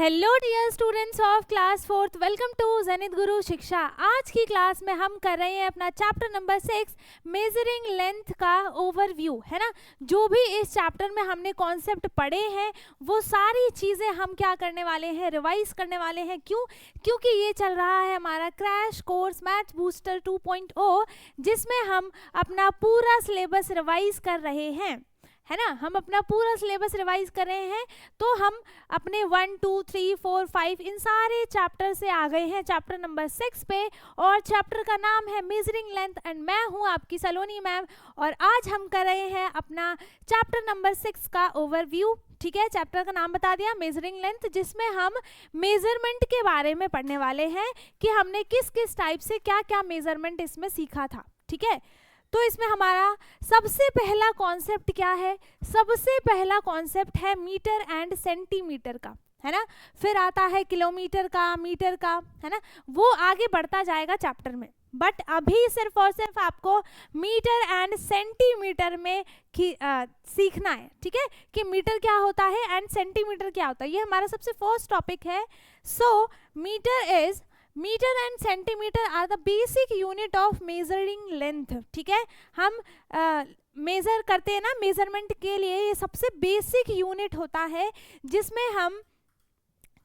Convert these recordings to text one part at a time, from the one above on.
Hello dear students of class 4th, welcome to Zenith Guru Shiksha. आज की class में हम कर रहे हैं अपना चैप्टर नंबर 6 मेजरिंग लेंथ का ओवरव्यू, है ना। जो भी इस चैप्टर में हमने कॉन्सेप्ट पढ़े हैं वो सारी चीज़ें हम क्या करने वाले हैं, रिवाइज करने वाले हैं। क्योंकि ये चल रहा है हमारा क्रैश कोर्स मैथ बूस्टर 2.0, जिसमें हम अपना पूरा सिलेबस रिवाइज कर रहे हैं, है ना। हम अपना पूरा सिलेबस रिवाइज कर रहे हैं, तो हम अपने 1, 2, 3, 4, 5 इन सारे चैप्टर से आ गए हैं चैप्टर नंबर 6 पे, और चैप्टर का नाम है मेजरिंग लेंथ। एंड मैं हूं आपकी सलोनी मैम, और आज हम कर रहे हैं अपना चैप्टर नंबर 6 का ओवरव्यू। ठीक है, चैप्टर का नाम बता दिया मेजरिंग लेंथ, जिसमें हम मेजरमेंट के बारे में पढ़ने वाले हैं कि हमने किस किस टाइप से क्या क्या मेजरमेंट इसमें सीखा था। ठीक है, तो इसमें हमारा सबसे पहला कॉन्सेप्ट क्या है? सबसे पहला कॉन्सेप्ट है मीटर एंड सेंटीमीटर का, है ना। फिर आता है किलोमीटर का, मीटर का, है ना। वो आगे बढ़ता जाएगा चैप्टर में, बट अभी सिर्फ और सिर्फ आपको मीटर एंड सेंटीमीटर में सीखना है। ठीक है, कि मीटर क्या होता है एंड सेंटीमीटर क्या होता है, ये हमारा सबसे फर्स्ट टॉपिक है। So metre and centimetre are the basic unit of measuring length. ठीक है, हम मेजर करते हैं ना, मेजरमेंट के लिए ये सबसे बेसिक यूनिट होता है, जिसमें हम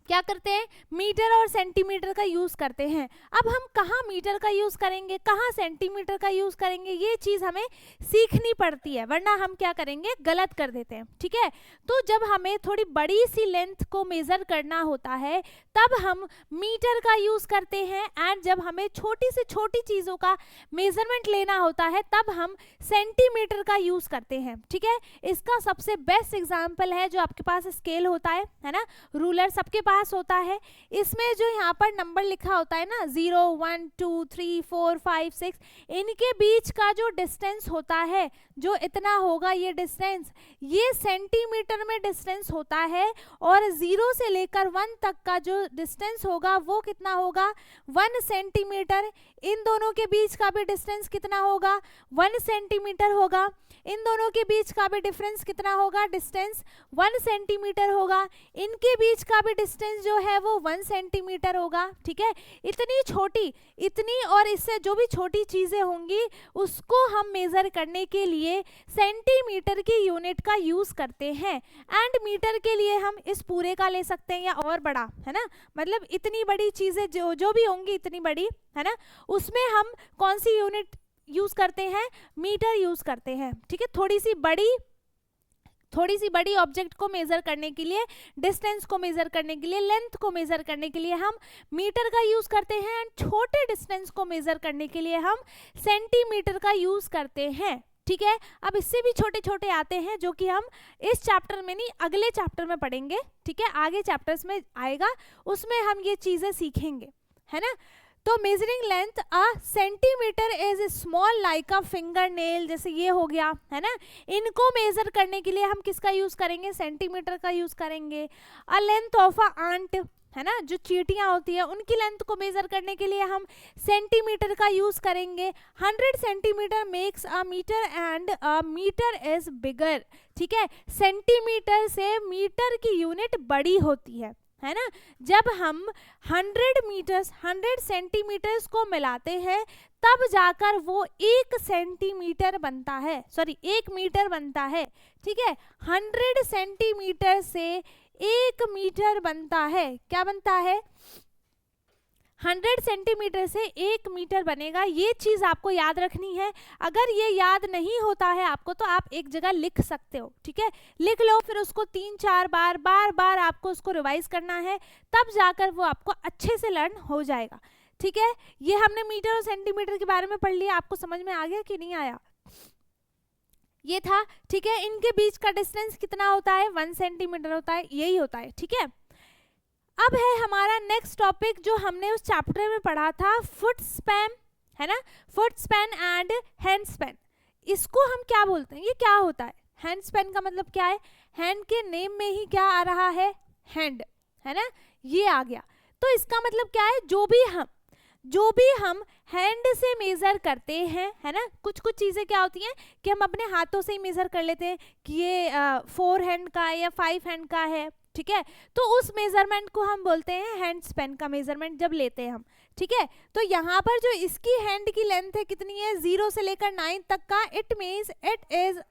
क्या करते हैं, मीटर और सेंटीमीटर का यूज़ करते हैं। अब हम कहाँ मीटर का यूज़ करेंगे, कहाँ सेंटीमीटर का यूज़ करेंगे, ये चीज़ हमें सीखनी पड़ती है, वरना हम क्या करेंगे, गलत कर देते हैं। ठीक है, तो जब हमें थोड़ी बड़ी सी लेंथ को मेज़र करना होता है तब हम मीटर का यूज़ करते हैं, एंड जब हमें छोटी से छोटी चीज़ों का मेज़रमेंट लेना होता है तब हम सेंटीमीटर का यूज़ करते हैं। ठीक है, इसका सबसे बेस्ट एग्जाम्पल है जो आपके पास स्केल होता है ना, रूलर सबके पास होता है। इसमें जो यहाँ पर नंबर लिखा होता है ना, 0, 1, 2, 3, 4, 5, 6, इनके बीच का जो डिस्टेंस होता है, जो इतना होगा ये डिस्टेंस, ये सेंटीमीटर में डिस्टेंस होता है। और 0 से लेकर 1 तक का जो डिस्टेंस होगा वो कितना होगा, 1 सेंटीमीटर। इन दोनों के बीच का भी डिस्टेंस कितना होगा, 1 सेंटीमीटर होगा। इन दोनों के बीच का भी डिफरेंस कितना होगा, डिस्टेंस 1 सेंटीमीटर होगा। इनके बीच का भी डिस्टेंस जो है वो 1 सेंटीमीटर होगा। ठीक है, इतनी छोटी, इतनी और इससे जो भी छोटी चीज़ें होंगी उसको हम मेज़र करने के लिए सेंटीमीटर की यूनिट का यूज़ करते हैं। एंड मीटर के लिए हम इस पूरे का ले सकते हैं या और बड़ा, है ना। मतलब इतनी बड़ी चीज़ें जो भी होंगी इतनी बड़ी, है ना, उसमें हम कौन सी यूनिट यूज़ करते हैं, मीटर यूज़ करते हैं। ठीक है, थोड़ी सी बड़ी ऑब्जेक्ट को मेज़र करने के लिए, डिस्टेंस को मेज़र करने के लिए, लेंथ को मेज़र करने के लिए हम मीटर का यूज़ करते हैं, एंड छोटे डिस्टेंस को मेज़र करने के लिए हम सेंटीमीटर का यूज़ करते हैं। ठीक है, अब इससे भी छोटे छोटे आते हैं जो कि हम इस चैप्टर में नहीं, अगले चैप्टर में पढ़ेंगे। ठीक है, आगे चैप्टर्स में आएगा, उसमें हम ये चीज़ें सीखेंगे, है ना। तो measuring length, a centimetre is small like a finger nail, जैसे ये हो गया, है ना। इनको मेजर करने के लिए हम किसका यूज़ करेंगे, सेंटीमीटर का यूज़ करेंगे। A length of a ant, है ना, जो चींटियाँ होती है उनकी लेंथ को मेज़र करने के लिए हम सेंटीमीटर का यूज़ करेंगे। 100 centimetre makes a metre and a metre is bigger. ठीक है, सेंटीमीटर से मीटर की यूनिट बड़ी होती है ना। जब हम 100 सेंटीमीटर्स को मिलाते हैं तब जाकर वो 1 सेंटीमीटर बनता है, सॉरी 1 मीटर बनता है। ठीक है, 100 सेंटीमीटर से 1 मीटर बनता है। क्या बनता है, 100 सेंटीमीटर से 1 मीटर बनेगा। ये चीज़ आपको याद रखनी है। अगर ये याद नहीं होता है आपको तो आप एक जगह लिख सकते हो। ठीक है, लिख लो, फिर उसको 3-4 बार आपको उसको रिवाइज करना है, तब जाकर वो आपको अच्छे से लर्न हो जाएगा। ठीक है, ये हमने मीटर और सेंटीमीटर के बारे में पढ़ लिया, आपको समझ में आ गया कि नहीं आया, ये था। ठीक है, इनके बीच का डिस्टेंस कितना होता है, 1 सेंटीमीटर होता है, यही होता है। ठीक है, अब है हमारा नेक्स्ट टॉपिक जो हमने उस चैप्टर में पढ़ा था, फुट स्पैन, है ना। Foot span and hand span, इसको हम क्या बोलते हैं, ये क्या होता है, हैंड स्पैन का मतलब क्या है, हैंड के नेम में ही क्या आ रहा है, हैंड, है ना, ये आ गया। तो इसका मतलब क्या है, जो भी हम हैंड से मेज़र करते हैं, है ना। कुछ चीज़ें क्या होती हैं कि हम अपने हाथों से ही मेज़र कर लेते हैं कि ये 4 हैंड का या 5 हैंड का है, ठीक है। तो उस मेजरमेंट को हम बोलते हैं हैंड स्पेन का मेजरमेंट जब लेते हैं हम, ठीक है। तो यहाँ पर जो इसकी हैंड की लेंथ है कितनी है, 0 से लेकर 9 तक का, it means it is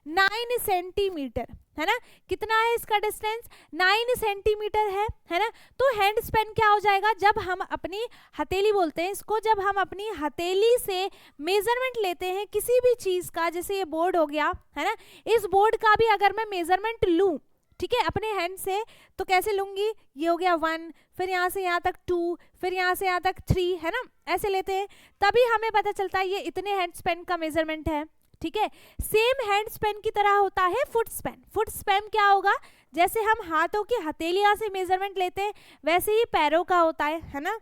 9 centimetre, है ना। कितना है इसका डिस्टेंस, 9 सेंटीमीटर है ना। तो हैंड स्पेन क्या हो जाएगा, जब हम अपनी हथेली बोलते हैं इसको, जब हम अपनी हथेली से मेजरमेंट लेते हैं किसी भी चीज का, जैसे ये बोर्ड हो गया, है ना, इस बोर्ड का भी अगर मैं मेजरमेंट लूं, ठीक है, अपने हैंड से, तो कैसे लूंगी, ये हो गया 1, फिर यहाँ से यहाँ तक 2, फिर यहाँ से यहाँ तक 3, है ना, ऐसे लेते हैं, तभी हमें पता चलता है ये इतने हैंड स्पेन का मेजरमेंट है, ठीक है। सेम हैंड स्पेन की तरह होता है फुट स्पेन। फुट स्पेन क्या होगा, जैसे हम हाथों की हथेलियां से मेजरमेंट लेते हैं, वैसे ही पैरों का होता है ना।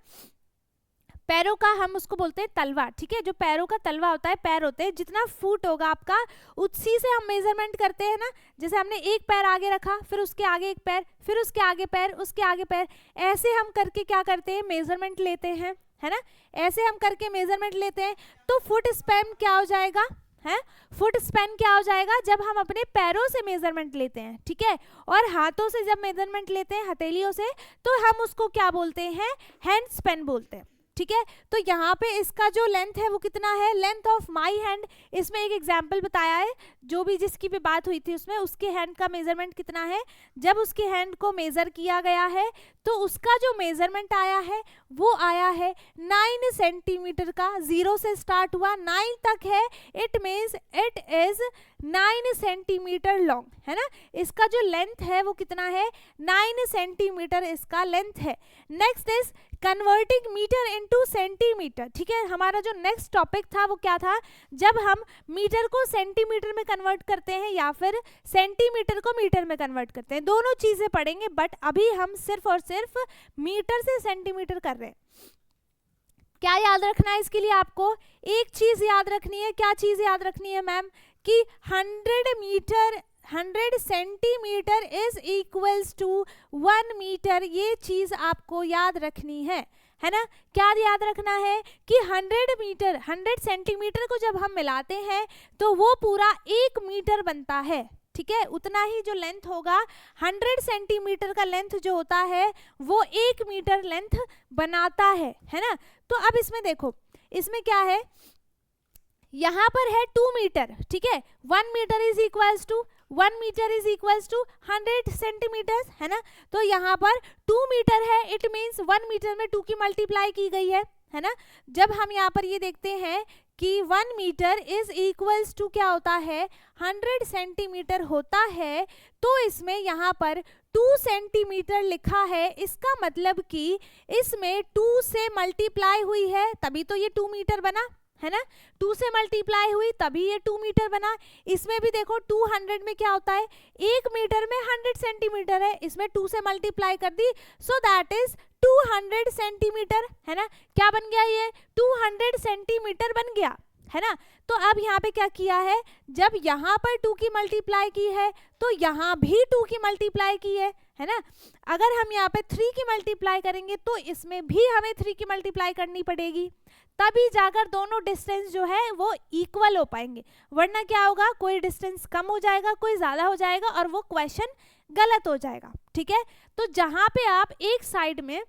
पैरों का हम उसको बोलते हैं तलवा, ठीक है। जो पैरों का तलवा होता है, पैर होते हैं, जितना फुट होगा आपका उसी से हम मेजरमेंट करते हैं ना। जैसे हमने एक पैर आगे रखा, फिर उसके आगे एक पैर, फिर उसके आगे पैर, उसके आगे पैर, ऐसे हम करके क्या करते हैं, मेजरमेंट लेते हैं, है ना। ऐसे हम करके मेजरमेंट लेते हैं। तो फुट स्पेन क्या हो जाएगा, है फुट स्पेन क्या हो जाएगा, जब हम अपने पैरों से मेजरमेंट लेते हैं, ठीक है, और हाथों से जब मेजरमेंट लेते हैं हथेलियों से, तो हम उसको क्या बोलते हैं, हैंड स्पेन बोलते हैं, ठीक है। तो यहाँ पे इसका जो लेंथ है वो कितना है, लेंथ ऑफ माई हैंड, इसमें एक एग्जाम्पल बताया है, जो भी जिसकी भी बात हुई थी उसमें, उसके हैंड का मेजरमेंट कितना है, जब उसके हैंड को मेजर किया गया है तो उसका जो मेजरमेंट आया है वो आया है 9 सेंटीमीटर का। 0 से स्टार्ट हुआ, 9 तक है, it means it is 9 centimetre long, है ना। इसका जो लेंथ है वो कितना है, 9 सेंटीमीटर इसका लेंथ है। Next is converting metre into centimetre, ठीक है। हमारा जो नेक्स्ट टॉपिक था वो क्या था, जब हम मीटर को सेंटीमीटर में कन्वर्ट करते हैं या फिर सेंटीमीटर को मीटर में कन्वर्ट करते हैं, दोनों चीजें पढ़ेंगे, बट अभी हम सिर्फ और सिर्फ मीटर से सेंटीमीटर कर रहे हैं। क्या याद रखना है इसके लिए, आपको एक चीज याद रखनी है। क्या चीज याद रखनी है मैम, कि 100 centimetre is equals to 1 metre, ये चीज आपको याद रखनी है ना। क्या याद रखना है कि 100 सेंटीमीटर को जब हम मिलाते हैं तो वो पूरा 1 मीटर बनता है, ठीक है। उतना ही जो लेंथ होगा, 100 सेंटीमीटर का लेंथ जो होता है वो 1 मीटर लेंथ बनाता है ना। तो अब इसमें देखो, इसमें क्या है, यहाँ पर है 2 मीटर, ठीक है। 1 metre is equals to 100 centimetre, है ना। तो यहाँ पर 2 मीटर है, इट मीन्स 1 मीटर में 2 की मल्टीप्लाई की गई है ना। जब हम यहाँ पर ये देखते हैं कि 1 मीटर इज इक्वल्स टू क्या होता है, 100 सेंटीमीटर होता है, तो इसमें यहाँ पर 2 सेंटीमीटर लिखा है, इसका मतलब कि इसमें 2 से मल्टीप्लाई हुई है, तभी तो ये 2 मीटर बना, है ना। 2 से मल्टीप्लाई हुई तभी ये 2 मीटर बना। इसमें भी देखो 200 में क्या होता है, 1 मीटर में 100 सेंटीमीटर है, इसमें 2 से मल्टीप्लाई कर दी, सो दैट इज 200 सेंटीमीटर, है ना। क्या बन गया, ये 200 सेंटीमीटर बन गया, है ना। तो अब यहाँ पे क्या किया है, जब यहाँ पर 2 की मल्टीप्लाई की है तो यहाँ भी 2 की मल्टीप्लाई की है ना। अगर हम यहाँ पे 3 की मल्टीप्लाई करेंगे तो इसमें भी हमें 3 की मल्टीप्लाई करनी पड़ेगी, तभी जाकर दोनों डिस्टेंस जो है वो इक्वल हो पाएंगे, वरना क्या होगा, कोई डिस्टेंस कम हो जाएगा, कोई ज्यादा हो जाएगा और वो क्वेश्चन गलत हो जाएगा, ठीक है। तो जहां पे आप एक साइड में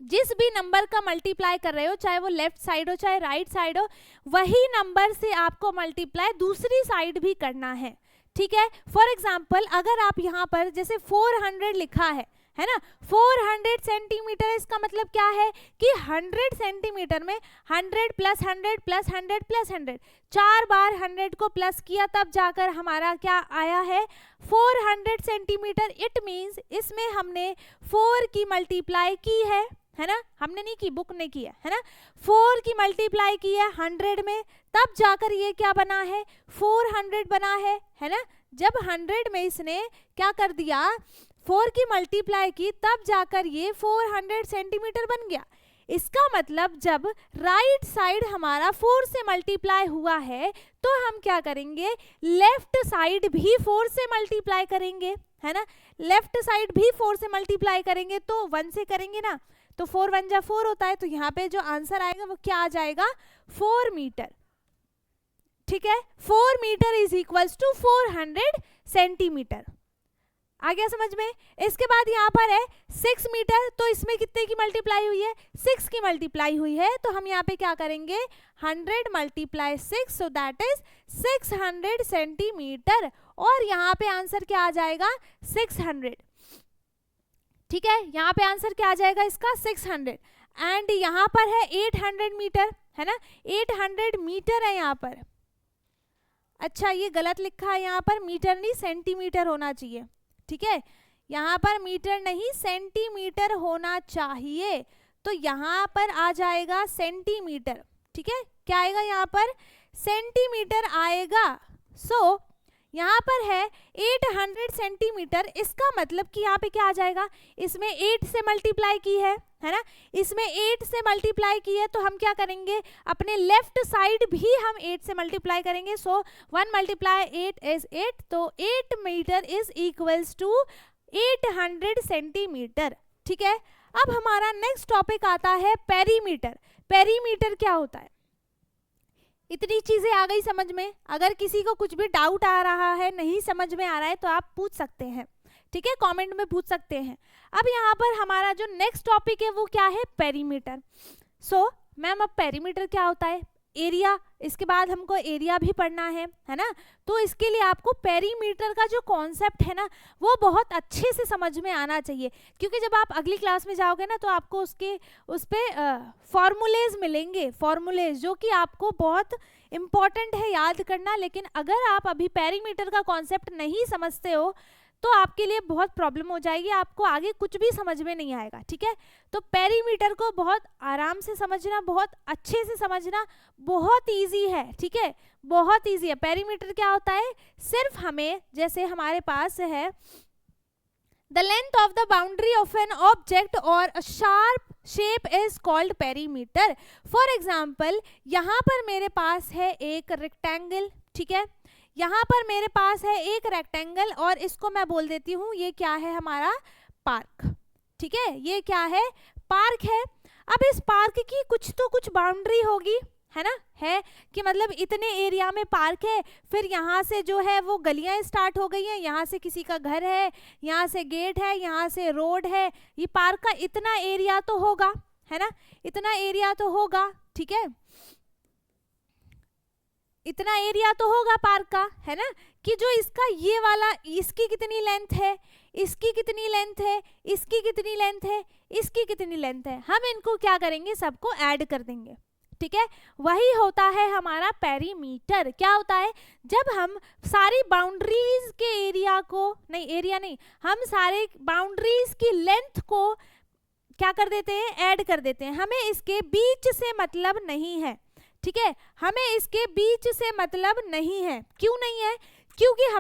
जिस भी नंबर का मल्टीप्लाई कर रहे हो, चाहे वो लेफ्ट साइड हो चाहे राइट साइड हो, वही नंबर से आपको मल्टीप्लाई दूसरी साइड भी करना है, ठीक है। फॉर एग्जाम्पल, अगर आप यहाँ पर जैसे 400 लिखा है ना, 400 सेंटीमीटर, इसका मतलब क्या है कि 100 सेंटीमीटर में 100 प्लस 100 प्लस 100 प्लस 100, 4 बार 100 को प्लस किया तब जाकर हमारा क्या आया है, 400 सेंटीमीटर। इट मीन्स इसमें हमने 4 की मल्टीप्लाई की है ना, हमने नहीं की, बुक ने की है ना। 4 की मल्टीप्लाई की है 100 में, तब जाकर ये क्या बना है, 400 बना है ना। जब 100 में इसने क्या कर दिया, 4 की मल्टीप्लाई की, तब जाकर ये 400 सेंटीमीटर बन गया। इसका मतलब जब राइट साइड हमारा 4 से मल्टीप्लाई हुआ है तो हम क्या करेंगे, लेफ्ट साइड भी 4 से मल्टीप्लाई करेंगे, है ना। लेफ्ट साइड भी 4 से मल्टीप्लाई करेंगे तो 1 से करेंगे ना, तो 4 1 जा 4 होता है, तो यहाँ पे जो आंसर आएगा वो क्या आ जाएगा, 4 मीटर, ठीक है। 4 metre is equals to 400 centimetre. आ गया समझ में। इसके बाद यहाँ पर है 6 मीटर, तो इसमें कितने की मल्टीप्लाई हुई है, 6 की मल्टीप्लाई हुई है, तो हम यहाँ पे क्या करेंगे 100 multiply 6, so that is 600 centimetre, और यहाँ पे आंसर क्या आ जाएगा 600। ठीक है, यहाँ पे आंसर क्या आ जाएगा इसका 600। एंड यहाँ पर है 800 मीटर, है ना, 800 मीटर है यहाँ पर। अच्छा ये गलत लिखा है यहाँ पर, मीटर नहीं सेंटीमीटर होना चाहिए। ठीक है, यहाँ पर मीटर नहीं सेंटीमीटर होना चाहिए, तो यहाँ पर आ जाएगा सेंटीमीटर। ठीक है, क्या आएगा यहाँ पर सेंटीमीटर आएगा। सो यहाँ पर है 800 सेंटीमीटर, इसका मतलब कि यहाँ पे क्या आ जाएगा, इसमें 8 से मल्टीप्लाई की है ना, इसमें 8 से मल्टीप्लाई की है, तो हम क्या करेंगे अपने लेफ्ट साइड भी हम 8 से मल्टीप्लाई करेंगे। सो 1 मल्टीप्लाई 8 इज 8, तो 8 metre is equals to 800 centimetre. ठीक है, अब हमारा नेक्स्ट टॉपिक आता है पेरीमीटर। पेरीमीटर क्या होता है, इतनी चीजें आ गई समझ में। अगर किसी को कुछ भी डाउट आ रहा है, नहीं समझ में आ रहा है, तो आप पूछ सकते हैं। ठीक है, कमेंट में पूछ सकते हैं। अब यहाँ पर हमारा जो नेक्स्ट टॉपिक है वो क्या है पेरीमीटर। सो मैम अब पेरीमीटर क्या होता है, एरिया, इसके बाद हमको एरिया भी पढ़ना है ना, तो इसके लिए आपको पेरीमीटर का जो कॉन्सेप्ट है ना वो बहुत अच्छे से समझ में आना चाहिए, क्योंकि जब आप अगली क्लास में जाओगे ना तो आपको उस पे फॉर्मूलेज मिलेंगे, फॉर्मूलेज जो कि आपको बहुत इम्पॉर्टेंट है याद करना। लेकिन अगर आप अभी पेरीमीटर का कॉन्सेप्ट नहीं समझते हो तो आपके लिए बहुत प्रॉब्लम हो जाएगी, आपको आगे कुछ भी समझ में नहीं आएगा। ठीक है, तो पेरीमीटर को बहुत आराम से समझना, बहुत अच्छे से समझना, बहुत इजी है। ठीक है, बहुत इजी है। पेरीमीटर क्या होता है, सिर्फ हमें जैसे हमारे पास है the length of the boundary of an object और a sharp shape is called perimeter. For example यहाँ पर मेरे पास है एक रेक्टेंगल, ठीक है, यहाँ पर मेरे पास है एक रेक्टेंगल और इसको मैं बोल देती हूँ ये क्या है हमारा पार्क। ठीक है, ये क्या है पार्क है। अब इस पार्क की कुछ तो कुछ बाउंड्री होगी, है ना, है कि मतलब इतने एरिया में पार्क है, फिर यहाँ से जो है वो गलियां स्टार्ट हो गई हैं, यहाँ से किसी का घर है, यहाँ से गेट है, यहाँ से रोड है, ये पार्क का इतना एरिया तो होगा, है ना, इतना एरिया तो होगा। ठीक है, इतना एरिया तो होगा पार्क का, है ना, कि जो इसका ये वाला, इसकी कितनी लेंथ है, इसकी कितनी लेंथ है, इसकी कितनी लेंथ है, इसकी कितनी लेंथ है, हम इनको क्या करेंगे सबको ऐड कर देंगे। ठीक है, वही होता है हमारा पेरीमीटर। क्या होता है, जब हम सारी बाउंड्रीज के एरिया को, नहीं एरिया नहीं, हम सारे बाउंड्रीज की लेंथ को क्या कर देते हैं, ऐड कर देते हैं। हमें इसके बीच से मतलब नहीं है। ठीक है, हमें इसके बीच से मतलब नहीं है। क्यों नहीं है, क्योंकि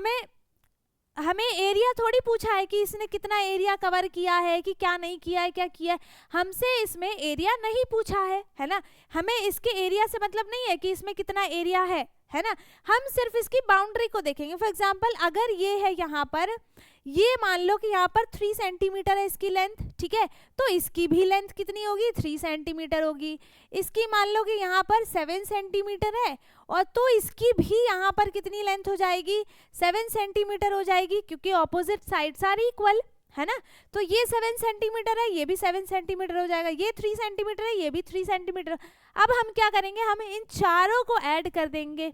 हमें एरिया थोड़ी पूछा है कि इसने कितना एरिया कवर किया है, कि क्या नहीं किया है, क्या किया है, हमसे इसमें एरिया नहीं पूछा है ना, हमें इसके एरिया से मतलब नहीं है कि इसमें कितना एरिया है ना, हम सिर्फ इसकी बाउंड्री को देखेंगे। फॉर एग्जांपल अगर ये है यहाँ पर, ये मान लो कि यहाँ पर 3 सेंटीमीटर है इसकी लेंथ, ठीक है, तो इसकी भी लेंथ कितनी होगी 3 सेंटीमीटर होगी। इसकी मान लो कि यहाँ पर 7 सेंटीमीटर है, और तो इसकी भी यहाँ पर कितनी लेंथ हो जाएगी 7 सेंटीमीटर हो जाएगी, क्योंकि ऑपोजिट साइड्स आर इक्वल, है ना, तो ये 7 सेंटीमीटर है, ये भी 7 सेंटीमीटर हो जाएगा, ये 3 सेंटीमीटर है, ये भी 3 सेंटीमीटर। अब हम क्या करेंगे, हम इन चारों को ऐड कर देंगे।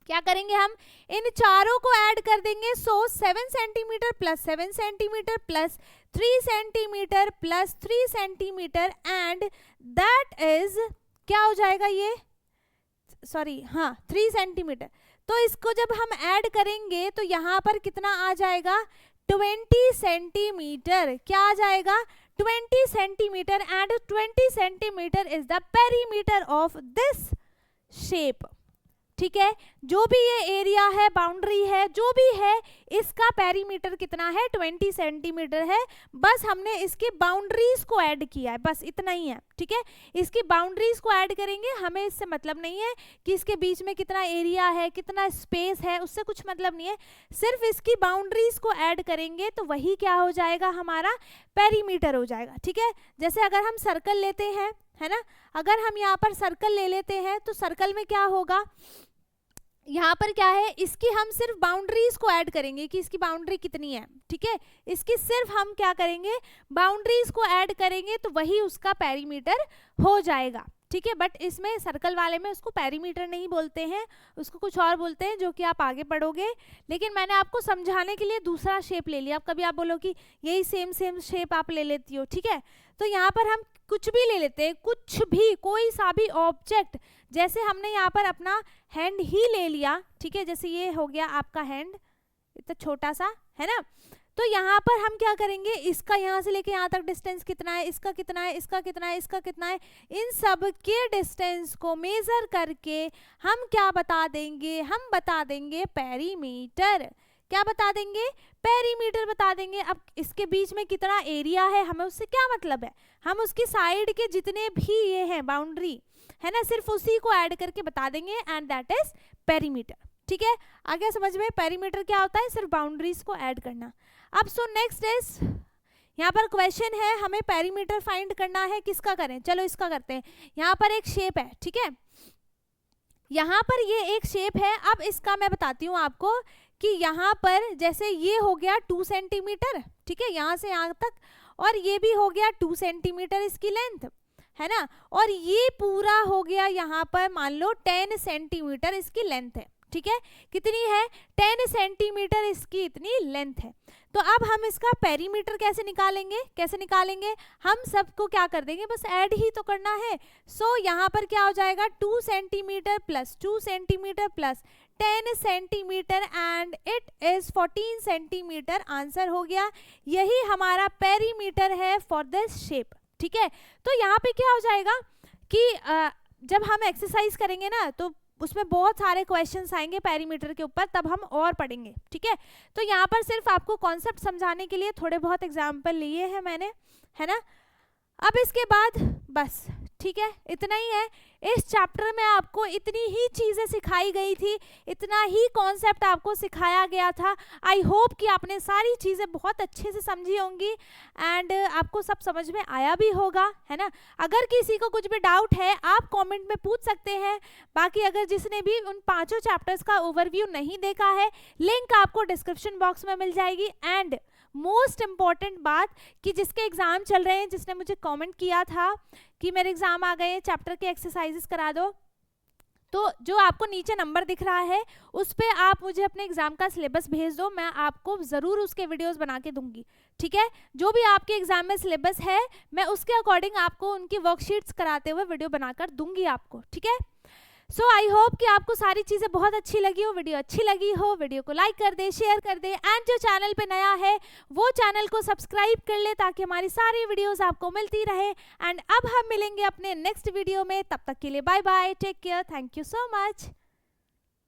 क्या करेंगे, हम इन चारों को ऐड कर देंगे। सो 7 centimetre plus 7 centimetre plus 3 centimetre plus 3 centimetre and that is क्या हो जाएगा, ये सॉरी हाँ 3 सेंटीमीटर। तो इसको जब हम ऐड करेंगे तो यहाँ पर कितना आ जाएगा 20 सेंटीमीटर। क्या आ जाएगा 20 centimetre and 20 centimetre is the perimeter of this shape. ठीक है, जो भी ये एरिया है, बाउंड्री है, जो भी है, इसका पेरीमीटर कितना है 20 सेंटीमीटर है। बस हमने इसकी बाउंड्रीज को ऐड किया है, बस इतना ही है। ठीक है, इसकी बाउंड्रीज को ऐड करेंगे, हमें इससे मतलब नहीं है कि इसके बीच में कितना एरिया है, कितना स्पेस है, उससे कुछ मतलब नहीं है, सिर्फ इसकी बाउंड्रीज को ऐड करेंगे तो वही क्या हो जाएगा हमारा पेरीमीटर हो जाएगा। ठीक है, जैसे अगर हम सर्कल लेते हैं, है ना, अगर हम यहाँ पर सर्कल ले लेते हैं तो सर्कल में क्या होगा, यहाँ पर क्या है, इसकी हम सिर्फ बाउंड्रीज को ऐड करेंगे कि इसकी बाउंड्री कितनी है, ठीक है, इसकी सिर्फ हम क्या करेंगे, बाउंड्रीज को ऐड करेंगे तो वही उसका पेरीमीटर हो जाएगा, ठीक है। बट इसमें सर्कल वाले में उसको पेरीमीटर नहीं बोलते हैं, उसको कुछ और बोलते हैं जो कि आप आगे पढ़ोगे। लेकिन मैंने आपको समझाने के लिए दूसरा शेप ले लिया। अब कभी आप बोलो कि यही सेम शेप आप ले लेती हो, ठीक है, तो यहाँ पर हम कुछ भी ले लेते हैं, कुछ भी, कोई सा भी ऑब्जेक्ट। जैसे हमने यहाँ पर अपना हैंड ही ले लिया, ठीक है, जैसे ये हो गया आपका हैंड, इतना छोटा सा है ना, तो यहाँ पर हम क्या करेंगे, इसका यहाँ से लेके यहाँ तक डिस्टेंस कितना है, इसका कितना है, इसका कितना है, इसका कितना है, इन सब के डिस्टेंस को मेजर करके हम क्या बता देंगे, हम बता देंगे पेरीमीटर। क्या बता देंगे, पेरीमीटर बता देंगे। अब इसके बीच में कितना एरिया है हमें उससे क्या मतलब है, हम उसकी साइड के जितने भी ये हैं बाउंड्री है ना, सिर्फ उसी को ऐड करके बता देंगे एंड दैट इज पेरीमीटर, ठीक है। आगे समझ में, पेरीमीटर क्या होता है, सिर्फ बाउंड्रीज को ऐड करना। अब सो नेक्स्ट इज, यहाँ पर क्वेश्चन है हमें पेरीमीटर फाइंड करना है, किसका करें, चलो इसका करते हैं। यहाँ पर एक शेप है, ठीक है, यहाँ पर ये एक शेप है। अब इसका मैं बताती हूँ आपको कि यहाँ पर जैसे ये हो गया 2 सेंटीमीटर, ठीक है, यहाँ से यहाँ तक, और ये भी हो गया 2 सेंटीमीटर इसकी लेंथ है ना, और ये पूरा हो गया यहाँ पर मान लो 10 सेंटीमीटर इसकी लेंथ है, ठीक है, कितनी है, 10 सेंटीमीटर इसकी इतनी लेंथ है। तो अब हम इसका पेरीमीटर कैसे निकालेंगे, कैसे निकालेंगे, हम सबको क्या कर देंगे, बस ऐड ही तो करना है। सो यहाँ पर क्या हो जाएगा, 2 centimetre plus 2 centimetre plus 10 centimetre and it is 14 centimetre, answer हो गया। यही हमारा पेरीमीटर है फॉर दिस शेप, ठीक है। तो यहाँ पे क्या हो जाएगा कि जब हम एक्सरसाइज करेंगे ना तो उसमें बहुत सारे क्वेश्चंस आएंगे पेरीमीटर के ऊपर, तब हम और पढ़ेंगे, ठीक है। तो यहाँ पर सिर्फ आपको कॉन्सेप्ट समझाने के लिए थोड़े बहुत एग्जाम्पल लिए हैं मैंने, है ना। अब इसके बाद बस, ठीक है, इतना ही है। इस चैप्टर में आपको इतनी ही चीज़ें सिखाई गई थी, इतना ही कॉन्सेप्ट आपको सिखाया गया था। आई होप कि आपने सारी चीज़ें बहुत अच्छे से समझी होंगी एंड आपको सब समझ में आया भी होगा, है ना। अगर किसी को कुछ भी डाउट है आप कमेंट में पूछ सकते हैं। बाकी अगर जिसने भी उन 5 चैप्टर्स का ओवरव्यू नहीं देखा है, लिंक आपको डिस्क्रिप्शन बॉक्स में मिल जाएगी। एंड मोस्ट इम्पॉर्टेंट बात कि जिसके एग्ज़ाम चल रहे हैं, जिसने मुझे कमेंट किया था कि मेरे एग्ज़ाम आ गए, चैप्टर के एक्सरसाइजेस करा दो, तो जो आपको नीचे नंबर दिख रहा है उस पे आप मुझे अपने एग्ज़ाम का सिलेबस भेज दो, मैं आपको ज़रूर उसके वीडियोस बना के दूंगी, ठीक है। जो भी आपके एग्ज़ाम में सिलेबस है मैं उसके अकॉर्डिंग आपको उनकी वर्कशीट्स कराते हुए वीडियो बनाकर दूंगी आपको, ठीक है। सो आई होप कि आपको सारी चीज़ें बहुत अच्छी लगी हो, वीडियो अच्छी लगी हो, वीडियो को लाइक कर दे, शेयर कर दे एंड जो चैनल पे नया है वो चैनल को सब्सक्राइब कर ले ताकि हमारी सारी वीडियोस आपको मिलती रहे। एंड अब हम मिलेंगे अपने नेक्स्ट वीडियो में, तब तक के लिए bye bye, take care, thank you so much.